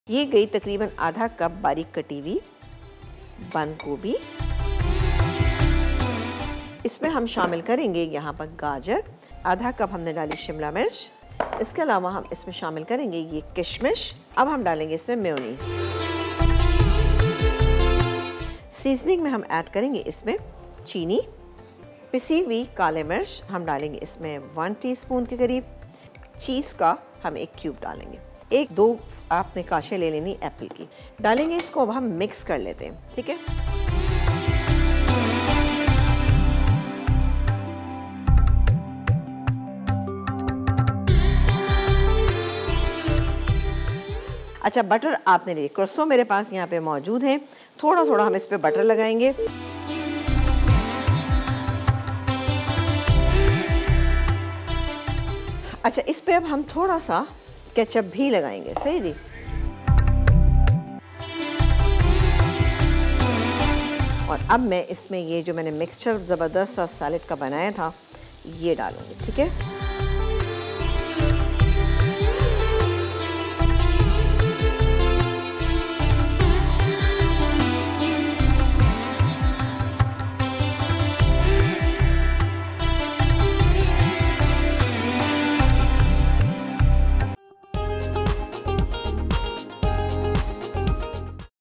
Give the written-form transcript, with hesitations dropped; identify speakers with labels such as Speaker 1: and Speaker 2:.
Speaker 1: ये गई तकरीबन आधा कप बारीक कटी हुई बंद गोभी। इसमें हम शामिल करेंगे यहाँ पर गाजर, आधा कप हमने डाली शिमला मिर्च। इसके अलावा हम इसमें शामिल करेंगे ये किशमिश। अब हम डालेंगे इसमें मेयोनीज। सीजनिंग में हम ऐड करेंगे इसमें चीनी, पिसी हुई काले मिर्च हम डालेंगे इसमें 1 टीस्पून के करीब। चीज़ का हम 1 क्यूब डालेंगे। 1-2 आपने काशे ले लेनी एप्पल की डालेंगे। इसको अब हम मिक्स कर लेते हैं, ठीक है। अच्छा, बटर आपने लिए, क्रॉसो मेरे पास यहाँ पे मौजूद है। थोड़ा थोड़ा हम इस पे बटर लगाएंगे। अच्छा, इस पे अब हम थोड़ा सा केचप भी लगाएंगे, सही जी। और अब मैं इसमें ये जो मैंने मिक्सचर ज़बरदस्त सा सैलेड का बनाया था ये डालूंगी, ठीक है।